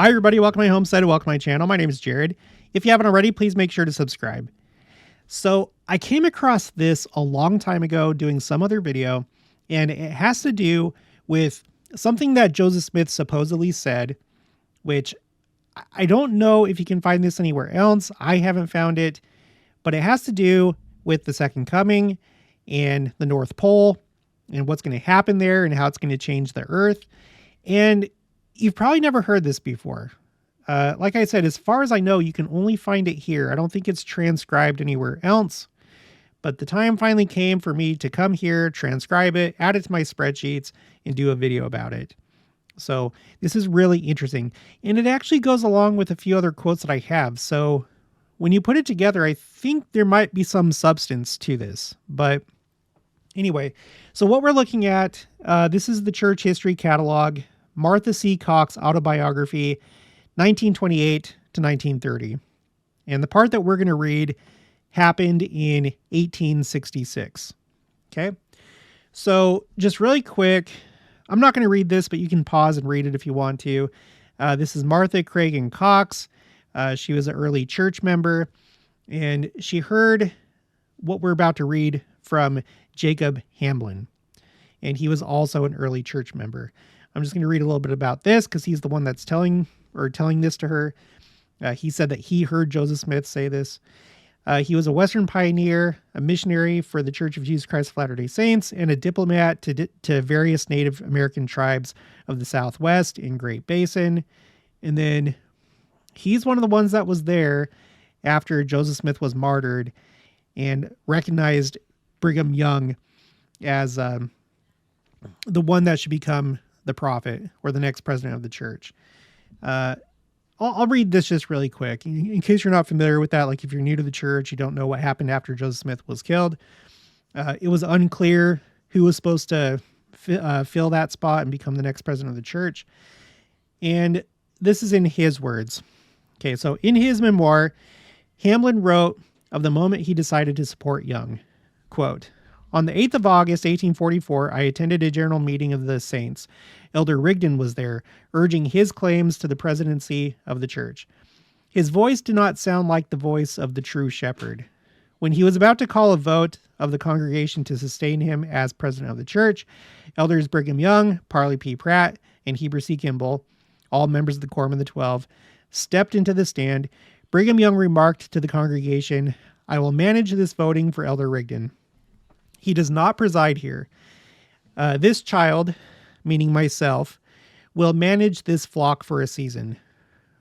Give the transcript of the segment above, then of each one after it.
Hi, everybody. Welcome to my homestead. Welcome to my channel. My name is Jared. If you haven't already, please make sure to subscribe. So I came across this a long time ago doing some other video, and it has to do with something that Joseph Smith supposedly said, which I don't know if you can find this anywhere else. I haven't found it, but it has to do with the second coming and the North Pole and what's going to happen there and how it's going to change the earth. And you've probably never heard this before. Like I said, as far as I know, you can only find it here. I don't think it's transcribed anywhere else. But the time finally came for me to come here, transcribe it, add it to my spreadsheets, and do a video about it. So this is really interesting. And it actually goes along with a few other quotes that I have. So when you put it together, I think there might be some substance to this. But anyway, so what we're looking at, this is the Church History Catalog, Martha C. Cox Autobiography, 1928 to 1930. And the part that we're going to read happened in 1866. Okay. So just really quick, I'm not going to read this, but you can pause and read it if you want to. This is Martha Cragun Cox. She was an early church member, and she heard what we're about to read from Jacob Hamblin. And he was also an early church member. I'm just going to read a little bit about this because he's the one that's telling this to her. He said that he heard Joseph Smith say this. He was a Western pioneer, a missionary for the Church of Jesus Christ of Latter-day Saints, and a diplomat to various Native American tribes of the Southwest in Great Basin. And then he's one of the ones that was there after Joseph Smith was martyred and recognized Brigham Young as the one that should become the prophet or the next president of the church. I'll read this just really quick in case you're not familiar with that. Like if you're new to the church, you don't know what happened after Joseph Smith was killed. It was unclear who was supposed to fill that spot and become the next president of the church. And this is in his words. Okay. So in his memoir, Hamblin wrote of the moment he decided to support Young, quote, "On the 8th of August, 1844, I attended a general meeting of the saints. Elder Rigdon was there, urging his claims to the presidency of the church. His voice did not sound like the voice of the true shepherd. When he was about to call a vote of the congregation to sustain him as president of the church, Elders Brigham Young, Parley P. Pratt, and Heber C. Kimball, all members of the Quorum of the 12, stepped into the stand. Brigham Young remarked to the congregation, 'I will manage this voting for Elder Rigdon. He does not preside here. This child,' meaning myself, 'will manage this flock for a season.'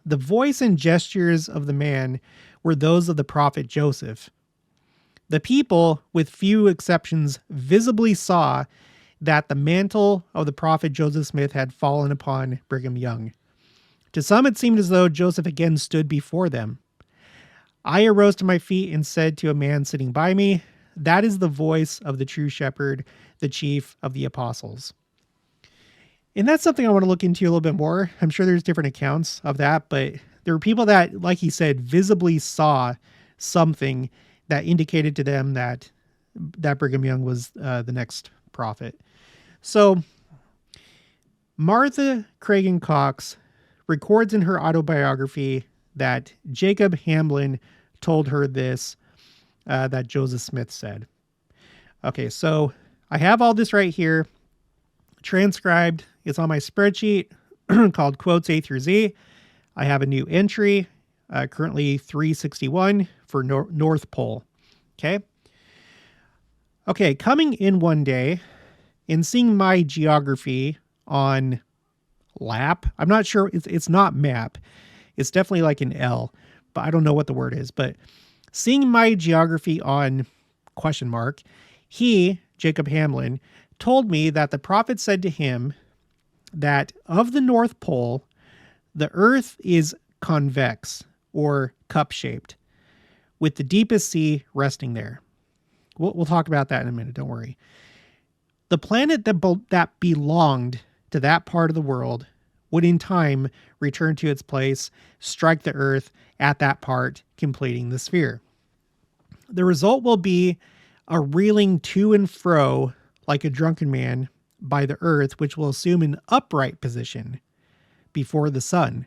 The voice and gestures of the man were those of the prophet Joseph. The people, with few exceptions, visibly saw that the mantle of the prophet Joseph Smith had fallen upon Brigham Young. To some, it seemed as though Joseph again stood before them. I arose to my feet and said to a man sitting by me, 'That is the voice of the true shepherd, the chief of the apostles.'" And that's something I want to look into a little bit more. I'm sure there's different accounts of that, but there were people that, like he said, visibly saw something that indicated to them that Brigham Young was the next prophet. So Martha Cragun Cox records in her autobiography that Jacob Hamblin told her this, that Joseph Smith said. Okay, so I have all this right here, transcribed. It's on my spreadsheet called Quotes A through Z. I have a new entry, currently 361 for North Pole. Okay. Okay, coming in one day and seeing my geography on lap. I'm not sure. It's not map. It's definitely like an L, but I don't know what the word is. But seeing my geography on question mark, he, Jacob Hamblin, told me that the prophet said to him that of the North Pole, the earth is convex or cup-shaped, with the deepest sea resting there. We'll talk about that in a minute. Don't worry. The planet that belonged to that part of the world would in time return to its place, strike the earth at that part, completing the sphere. The result will be a reeling to and fro like a drunken man by the earth, which will assume an upright position before the sun.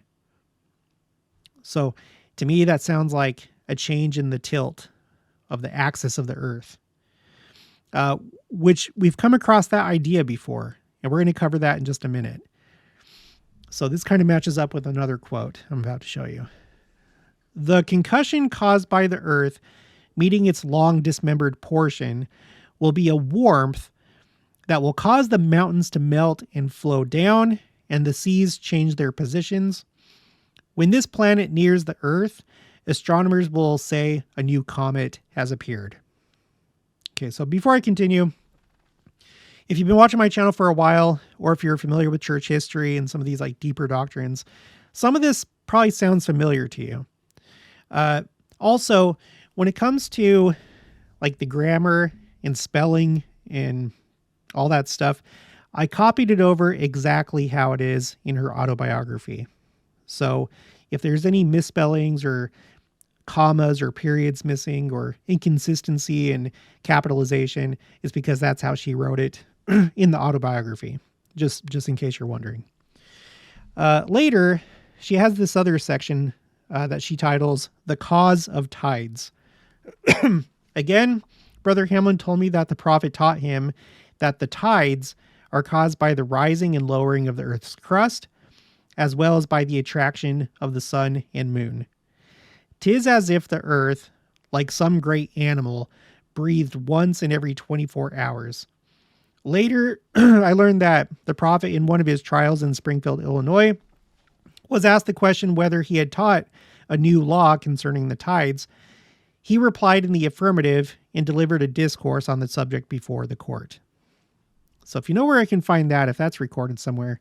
So to me, that sounds like a change in the tilt of the axis of the earth, which we've come across that idea before. And we're going to cover that in just a minute. So this kind of matches up with another quote I'm about to show you. The concussion caused by the earth meeting its long dismembered portion will be a warmth that will cause the mountains to melt and flow down and the seas change their positions. When this planet nears the earth, astronomers will say a new comet has appeared. Okay, so before I continue, if you've been watching my channel for a while, or if you're familiar with church history and some of these like deeper doctrines, some of this probably sounds familiar to you. Also, when it comes to like the grammar and spelling and all that stuff, I copied it over exactly how it is in her autobiography. So if there's any misspellings or commas or periods missing or inconsistency in capitalization, it's because that's how she wrote it in the autobiography, just in case you're wondering. Later, she has this other section that she titles The Cause of Tides. Again, Brother Hamlin told me that the prophet taught him that the tides are caused by the rising and lowering of the earth's crust, as well as by the attraction of the sun and moon. 'Tis as if the earth, like some great animal, breathed once in every 24 hours. Later, I learned that the prophet in one of his trials in Springfield, Illinois, was asked the question whether he had taught a new law concerning the tides. He replied in the affirmative and delivered a discourse on the subject before the court. So if you know where I can find that, if that's recorded somewhere,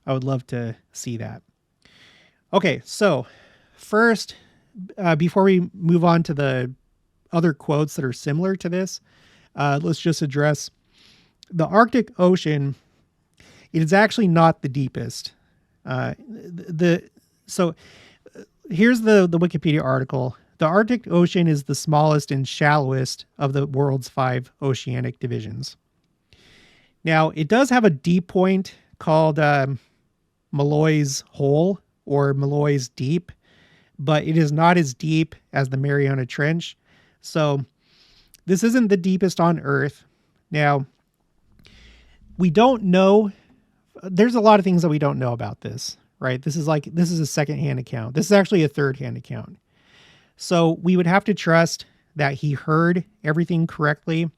I would love to see that. Okay, so first, before we move on to the other quotes that are similar to this, let's just address the Arctic Ocean. It is actually not the deepest. So here's the Wikipedia article. The Arctic Ocean is the smallest and shallowest of the world's 5 oceanic divisions. Now, it does have a deep point called Malloy's Hole or Malloy's Deep, but it is not as deep as the Mariana Trench. So this isn't the deepest on Earth. Now, we don't know. There's a lot of things that we don't know about this, right? This is a secondhand account. This is actually a third-hand account. So we would have to trust that he heard everything correctly,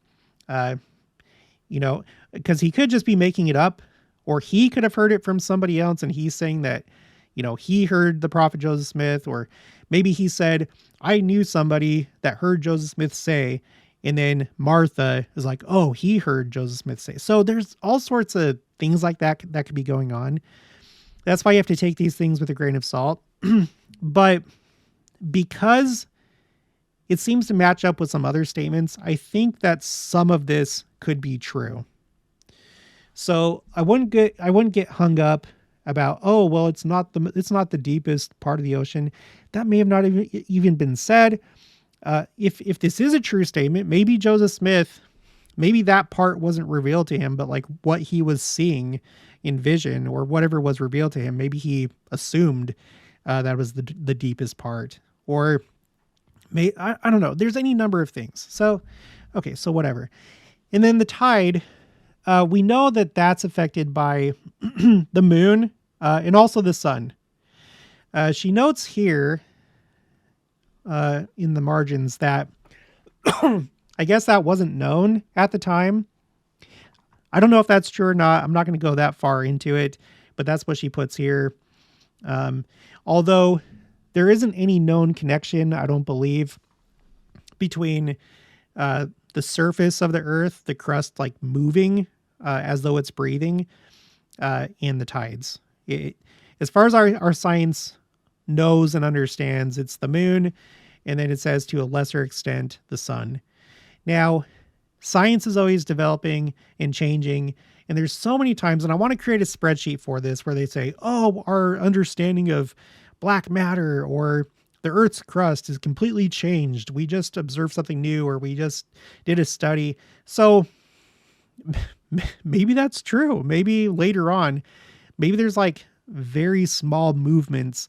because he could just be making it up, or he could have heard it from somebody else and he's saying that, he heard the prophet Joseph Smith, or maybe he said, I knew somebody that heard Joseph Smith say, and then Martha is like, oh, he heard Joseph Smith say. So there's all sorts of things like that could be going on. That's why you have to take these things with a grain of salt. But because it seems to match up with some other statements, I think that some of this could be true. So I wouldn't get hung up about, oh, well, it's not the deepest part of the ocean. That may have not even been said. If this is a true statement, maybe Joseph Smith, maybe that part wasn't revealed to him, but like what he was seeing in vision or whatever was revealed to him, maybe he assumed that was the deepest part, or I don't know. There's any number of things. So, okay, so whatever. And then the tide, we know that that's affected by the moon and also the sun. She notes here in the margins that I guess that wasn't known at the time. I don't know if that's true or not. I'm not going to go that far into it, but that's what she puts here. Although there isn't any known connection, I don't believe, between the surface of the earth, the crust like moving as though it's breathing, and the tides. As far as our science knows and understands, it's the moon, and then it says to a lesser extent the sun. Now, science is always developing and changing, and there's so many times, and I want to create a spreadsheet for this where they say, oh, our understanding of black matter or the Earth's crust is completely changed. We just observed something new, or we just did a study. So maybe that's true. Maybe later on, maybe there's like very small movements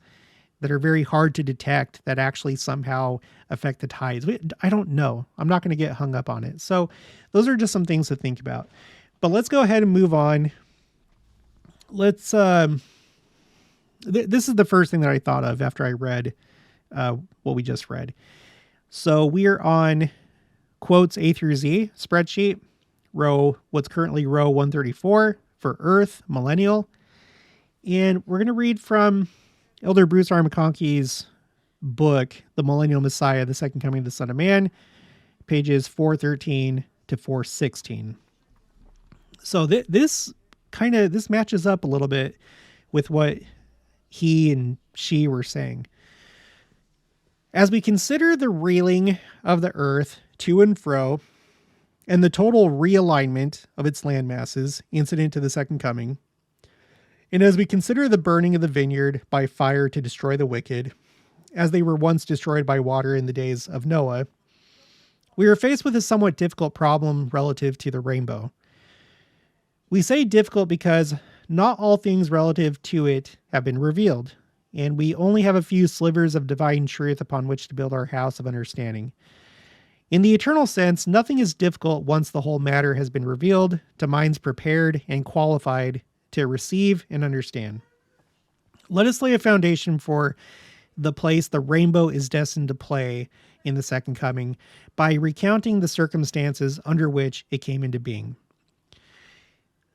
that are very hard to detect that actually somehow affect the tides. I don't know. I'm not going to get hung up on it. So those are just some things to think about. But let's go ahead and move on. Let's, this is the first thing that I thought of after I read what we just read. So we are on quotes A through Z spreadsheet, what's currently row 134 for Earth, millennial. And we're going to read from Elder Bruce R. McConkie's book, The Millennial Messiah, The Second Coming of the Son of Man, pages 413 to 416. So this matches up a little bit with what he and she were saying. As we consider the reeling of the earth to and fro and the total realignment of its land masses incident to the second coming, and as we consider the burning of the vineyard by fire to destroy the wicked, as they were once destroyed by water in the days of Noah, we are faced with a somewhat difficult problem relative to the rainbow. We say difficult because not all things relative to it have been revealed, and we only have a few slivers of divine truth upon which to build our house of understanding. In the eternal sense, nothing is difficult once the whole matter has been revealed to minds prepared and qualified to receive and understand. Let us lay a foundation for the place the rainbow is destined to play in the second coming by recounting the circumstances under which it came into being.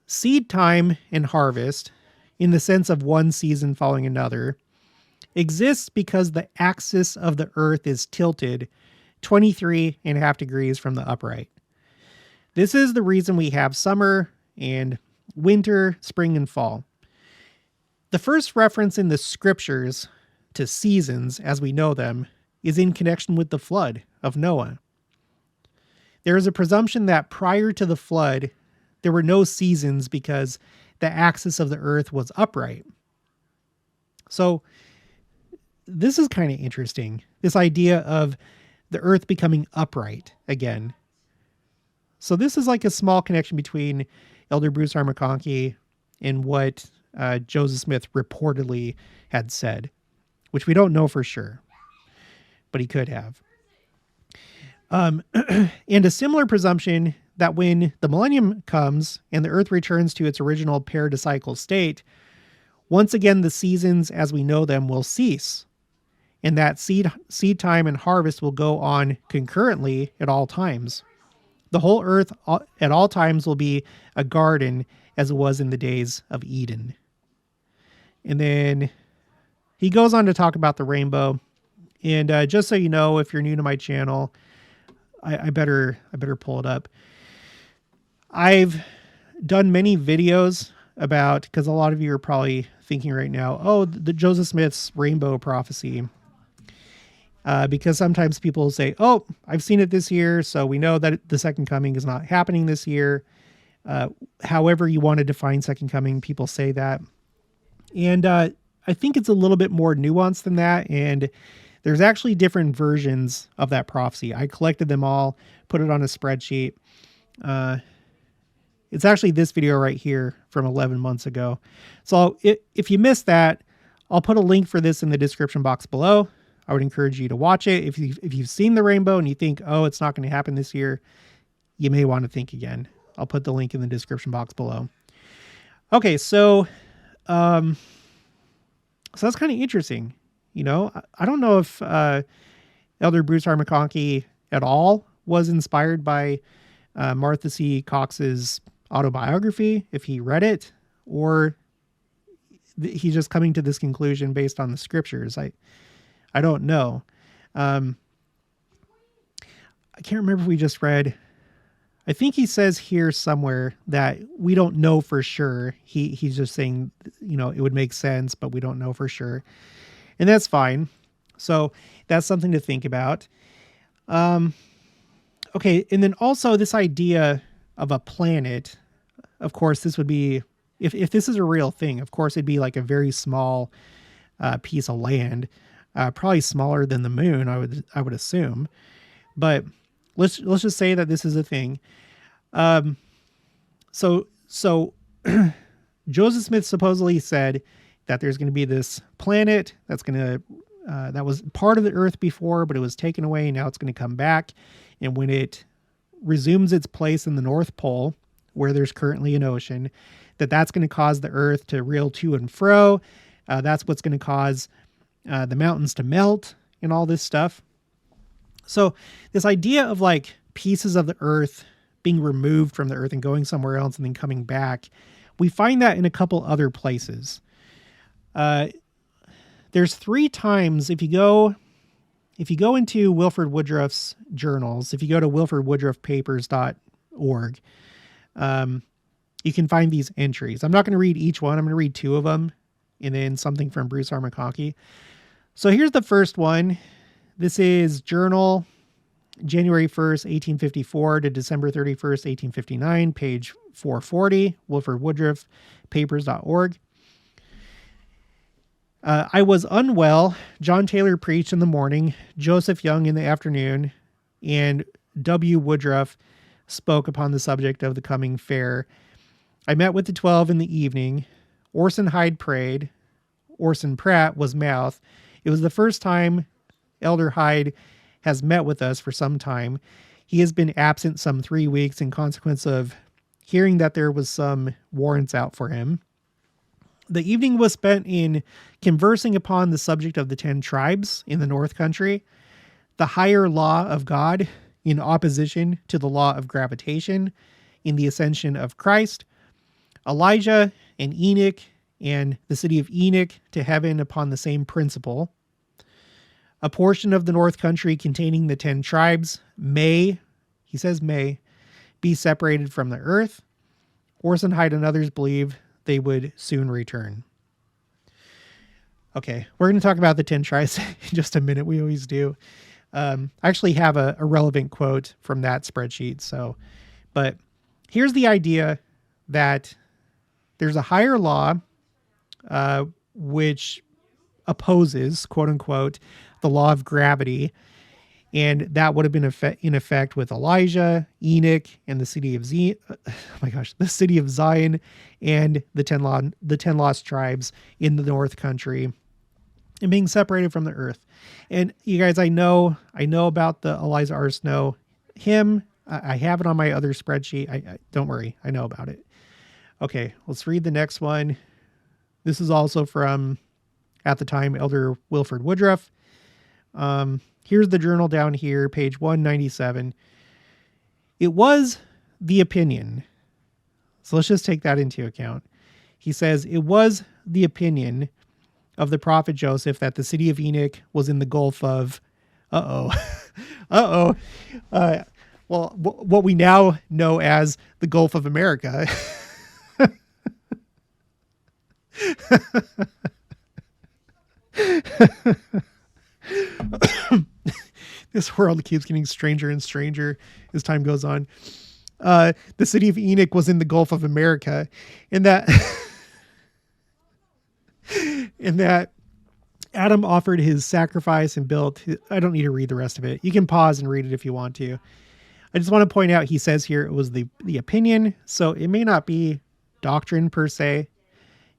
Seed time and harvest, in the sense of one season following another, exists because the axis of the earth is tilted 23.5 degrees from the upright. This is the reason we have summer and winter, spring, and fall. The first reference in the scriptures to seasons as we know them is in connection with the flood of Noah. There is a presumption that prior to the flood, there were no seasons because the axis of the earth was upright. So this is kind of interesting, this idea of the earth becoming upright again. So this is like a small connection between Elder Bruce R. McConkie and what Joseph Smith reportedly had said, which we don't know for sure, but he could have. And a similar presumption that when the millennium comes and the earth returns to its original paradisiacal state, once again the seasons as we know them will cease, and that seed time and harvest will go on concurrently at all times. The whole earth at all times will be a garden as it was in the days of Eden. And then he goes on to talk about the rainbow. And just so you know, if you're new to my channel, I better pull it up. I've done many videos about, because a lot of you are probably thinking right now, oh, the Joseph Smith's rainbow prophecy. Because sometimes people say, oh, I've seen it this year, so we know that the second coming is not happening this year. However you want to define second coming, people say that. And I think it's a little bit more nuanced than that, and there's actually different versions of that prophecy. I collected them all, put it on a spreadsheet. It's actually this video right here from 11 months ago. So if you missed that, I'll put a link for this in the description box below. I would encourage you to watch it. If you've seen the rainbow and you think, oh, it's not going to happen this year, you may want to think again. I'll put the link in the description box below. Okay, so that's kind of interesting. You know, I don't know if Elder Bruce R. McConkie at all was inspired by Martha C. Cox's autobiography, if he read it, or he's just coming to this conclusion based on the scriptures. I don't know. I can't remember if we just read. I think he says here somewhere that we don't know for sure. He's just saying, you know, it would make sense, but we don't know for sure. And that's fine. So that's something to think about. Okay. And then also this idea of a planet, of course, this would be, if this is a real thing, of course, it'd be like a very small piece of land. Probably smaller than the moon, I would assume, but let's just say that this is a thing. So Joseph Smith supposedly said that there's going to be this planet that's going to, that was part of the earth before, but it was taken away. And now it's going to come back. And when it resumes its place in the North Pole, where there's currently an ocean, that's going to cause the earth to reel to and fro. That's what's going to cause the mountains to melt and all this stuff. So this idea of like pieces of the earth being removed from the earth and going somewhere else and then coming back, we find that in a couple other places. There's 3 times, if you go into Wilford Woodruff's journals, if you go to wilfordwoodruffpapers.org, you can find these entries. I'm not going to read each one. I'm going to read 2 of them and then something from Bruce R. McConkie. So here's the first one. This is journal January 1st, 1854 to December 31st, 1859, page 440, wilfordwoodruffpapers.org. I was unwell. John Taylor preached in the morning, Joseph Young in the afternoon, and W. Woodruff spoke upon the subject of the coming fair. I met with the 12 in the evening. Orson Hyde prayed. Orson Pratt was mouth. It was the first time Elder Hyde has met with us for some time. He has been absent some 3 weeks in consequence of hearing that there was some warrants out for him. The evening was spent in conversing upon the subject of the 10 tribes in the North Country, the higher law of God in opposition to the law of gravitation in the ascension of Christ, Elijah and Enoch and the city of Enoch to heaven upon the same principle. A portion of the North Country containing the 10 tribes may, he says may, be separated from the earth. Orson Hyde and others believe they would soon return. Okay, we're going to talk about the 10 tribes in just a minute. We always do. I actually have a relevant quote from that spreadsheet. But here's the idea that there's a higher law which opposes, quote unquote, the law of gravity. And that would have been in effect with Elijah, Enoch, and the city of the city of Zion, and the 10 lost tribes in the North Country, and being separated from the earth. And you guys, I know about the Eliza R. Snow hymn. I have it on my other spreadsheet. I don't worry, I know about it. Okay, let's read the next one. This is also from, at the time, Elder Wilford Woodruff. Here's the journal down here, page 197. It was the opinion. So let's just take that into account. He says, it was the opinion of the prophet Joseph that the city of Enoch was in the Gulf of, what we now know as the Gulf of America. This world keeps getting stranger and stranger as time goes on. The city of Enoch was in the Gulf of America, and that Adam offered his sacrifice and built. I don't need to read the rest of it. You can pause and read it if you want to. I just want to point out, he says here it was the opinion, so it may not be doctrine per se.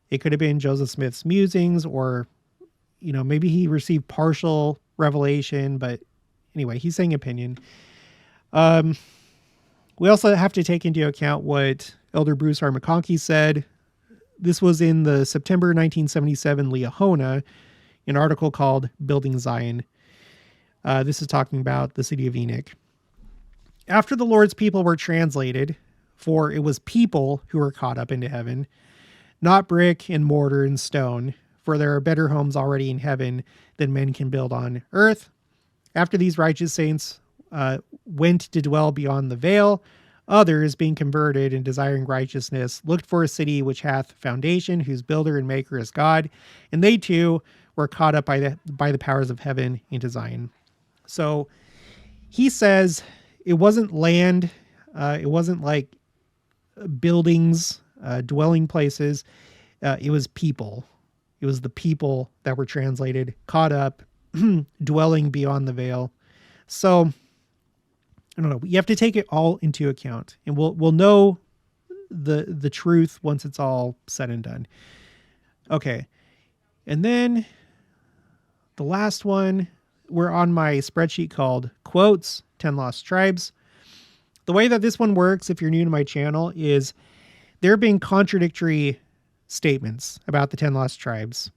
It could have been Joseph Smith's musings, or maybe he received partial revelation, but anyway, he's saying opinion. We also have to take into account what Elder Bruce R. McConkie said. This was in the September 1977 Liahona, an article called Building Zion. This is talking about the city of Enoch. After the Lord's people were translated, for it was people who were caught up into heaven, not brick and mortar and stone, for there are better homes already in heaven than men can build on earth. After these righteous saints went to dwell beyond the veil, others, being converted and desiring righteousness, looked for a city which hath foundation, whose builder and maker is God, and they too were caught up by the powers of heaven into Zion. So he says it wasn't land, it wasn't like buildings, dwelling places, it was people. It was the people that were translated, caught up, dwelling beyond the veil. So I don't know. You have to take it all into account, and we'll know the truth once it's all said and done. Okay. And then the last one, we're on my spreadsheet called Quotes, 10 Lost Tribes. The way that this one works, if you're new to my channel, is there being contradictory statements about the 10 lost tribes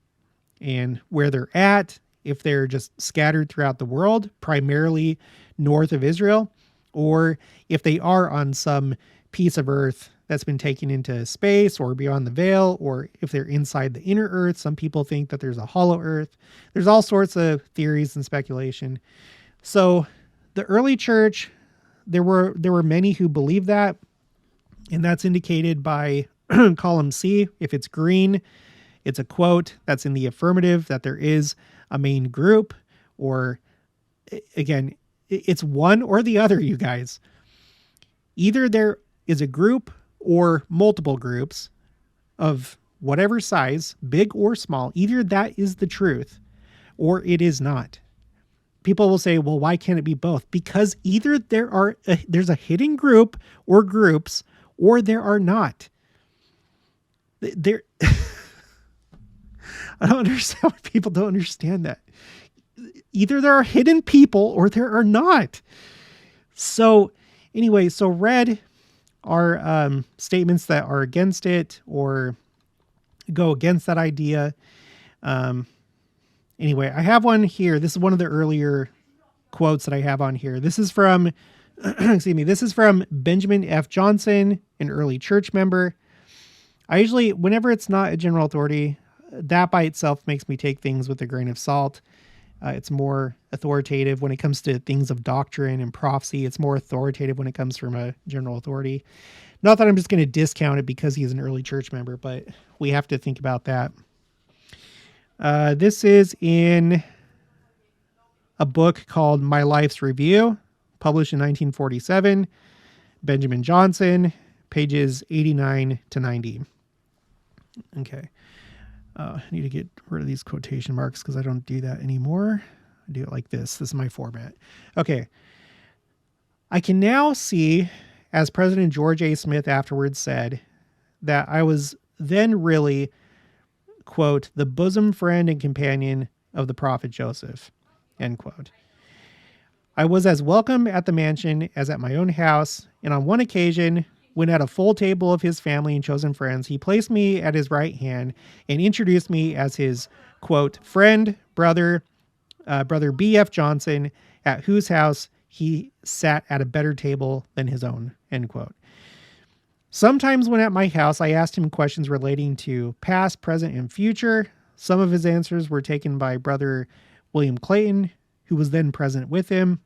and where they're at, if they're just scattered throughout the world, primarily north of Israel, or if they are on some piece of earth that's been taken into space or beyond the veil, or if they're inside the inner earth. Some people think that there's a hollow earth. There's all sorts of theories and speculation. So the early church, there were many who believed that, and that's indicated by column C. If it's green, it's a quote that's in the affirmative, that there is a main group, or again, it's one or the other, you guys. Either there is a group or multiple groups of whatever size, big or small. Either that is the truth or it is not. People will say, well, why can't it be both? Because either there's a hidden group or groups, or there are not. I don't understand why people don't understand that. Either there are hidden people or there are not. So anyway, so red are statements that are against it or go against that idea. Anyway, I have one here. This is one of the earlier quotes that I have on here. This is from, excuse me, this is from Benjamin F. Johnson, an early church member. I usually, whenever it's not a general authority, that by itself makes me take things with a grain of salt. It's more authoritative when it comes to things of doctrine and prophecy. It's more authoritative when it comes from a general authority. Not that I'm just going to discount it because he's an early church member, but we have to think about that. This is in a book called My Life's Review, published in 1947. Benjamin Johnson, pages 89 to 90. Okay. I need to get rid of these quotation marks because I don't do that anymore. I do it like this. This is my format. Okay. I can now see, as President George A. Smith afterwards said, that I was then really, quote, the bosom friend and companion of the prophet Joseph, end quote. I was as welcome at the mansion as at my own house, and on one occasion, when at a full table of his family and chosen friends, he placed me at his right hand and introduced me as his, quote, friend, brother B.F. Johnson, at whose house he sat at a better table than his own, end quote. Sometimes when at my house, I asked him questions relating to past, present, and future. Some of his answers were taken by Brother William Clayton, who was then present with him,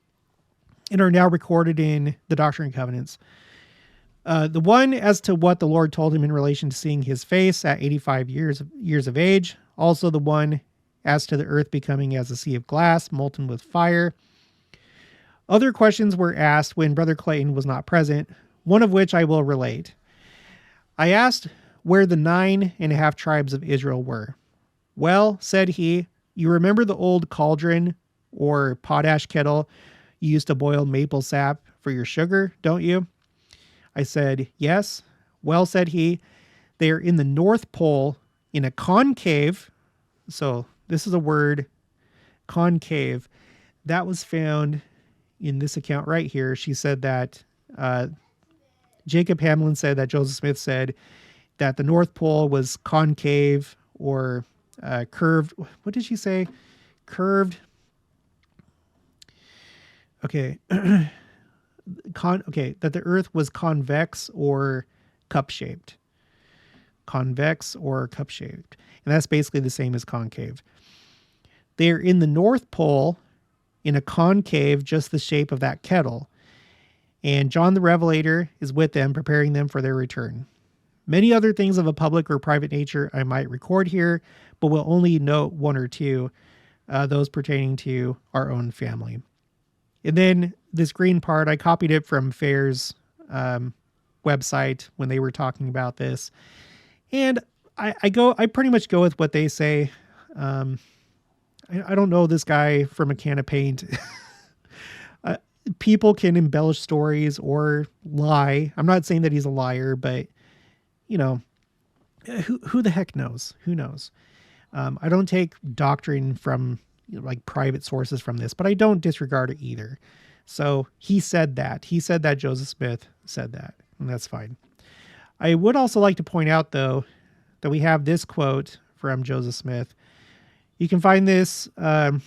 and are now recorded in the Doctrine and Covenants. The one as to what the Lord told him in relation to seeing his face at 85 years of age. Also the one as to the earth becoming as a sea of glass, molten with fire. Other questions were asked when Brother Clayton was not present, one of which I will relate. I asked where the 9.5 tribes of Israel were. Well, said he, you remember the old cauldron or potash kettle you used to boil maple sap for your sugar, don't you? I said, yes. Well, said he, they are in the North Pole in a concave. So this is a word, concave. That was found in this account right here. She said that Jacob Hamlin said that Joseph Smith said that the North Pole was concave or curved. What did she say? Curved. Okay. That the earth was convex or cup-shaped. Convex or cup-shaped. And that's basically the same as concave. They're in the North Pole in a concave, just the shape of that kettle. And John the Revelator is with them, preparing them for their return. Many other things of a public or private nature I might record here, but will only note one or two, those pertaining to our own family. And then this green part, I copied it from Fair's website when they were talking about this. And I pretty much go with what they say. I don't know this guy from a can of paint. People can embellish stories or lie. I'm not saying that he's a liar, but you know, who the heck knows? Who knows? I don't take doctrine from like private sources from this, but I don't disregard it either. So he said that. He said that Joseph Smith said that, and that's fine. I would also like to point out, though, that we have this quote from Joseph Smith. You can find this on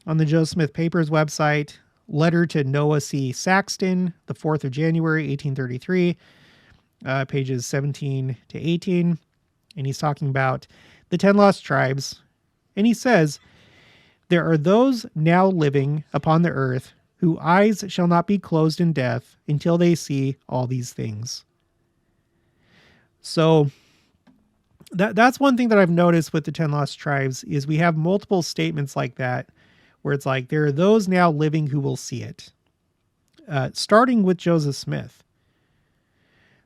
the Joseph Smith Papers website, letter to Noah C. Saxton, the 4th of January, 1833, pages 17 to 18. And he's talking about the 10 lost tribes. And he says, there are those now living upon the earth whose eyes shall not be closed in death until they see all these things. So that's one thing that I've noticed with the 10 lost tribes is we have multiple statements like that where it's like, there are those now living who will see it. Starting with Joseph Smith.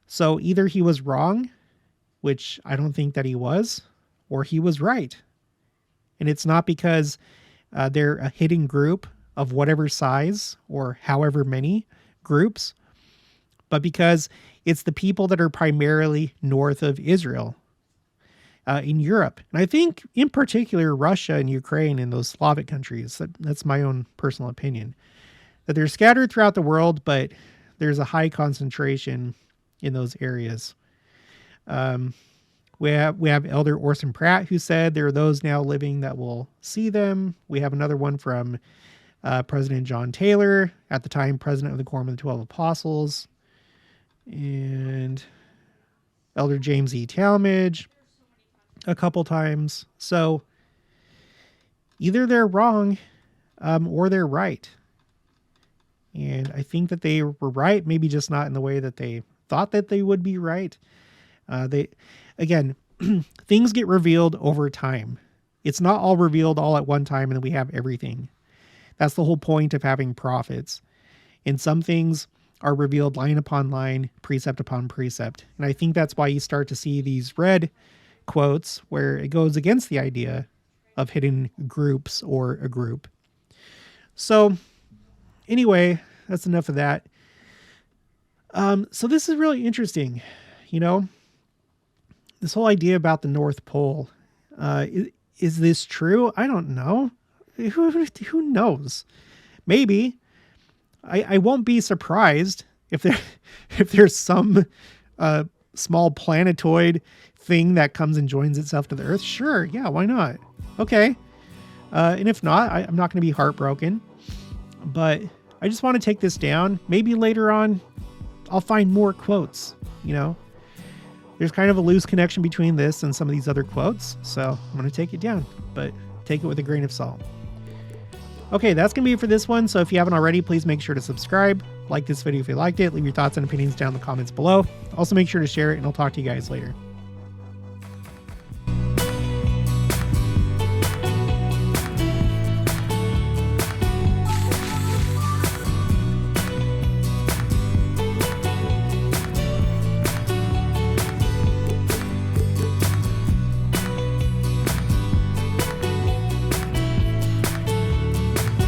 So either he was wrong, which I don't think that he was, or he was right. And it's not because they're a hidden group of whatever size or however many groups, but because it's the people that are primarily north of Israel in Europe. And I think in particular, Russia and Ukraine and those Slavic countries, that's my own personal opinion, that they're scattered throughout the world, but there's a high concentration in those areas. We have Elder Orson Pratt, who said there are those now living that will see them. We have another one from President John Taylor, at the time president of the Quorum of the 12 Apostles, and Elder James E. Talmage a couple times. So either they're wrong or they're right. And I think that they were right, maybe just not in the way that they thought that they would be right. Again, things get revealed over time. It's not all revealed all at one time and then we have everything. That's the whole point of having prophets. And some things are revealed line upon line, precept upon precept. And I think that's why you start to see these red quotes where it goes against the idea of hidden groups or a group. So anyway, that's enough of that. So this is really interesting, this whole idea about the North Pole. Is this true? I don't know. Who knows? Maybe. I won't be surprised if there's some small planetoid thing that comes and joins itself to the Earth. Sure, yeah, why not? Okay. And if not, I'm not going to be heartbroken. But I just want to take this down. Maybe later on, I'll find more quotes, There's kind of a loose connection between this and some of these other quotes, so I'm going to take it down, but take it with a grain of salt. Okay, that's going to be it for this one, so if you haven't already, please make sure to subscribe, like this video if you liked it, leave your thoughts and opinions down in the comments below. Also make sure to share it, and I'll talk to you guys later.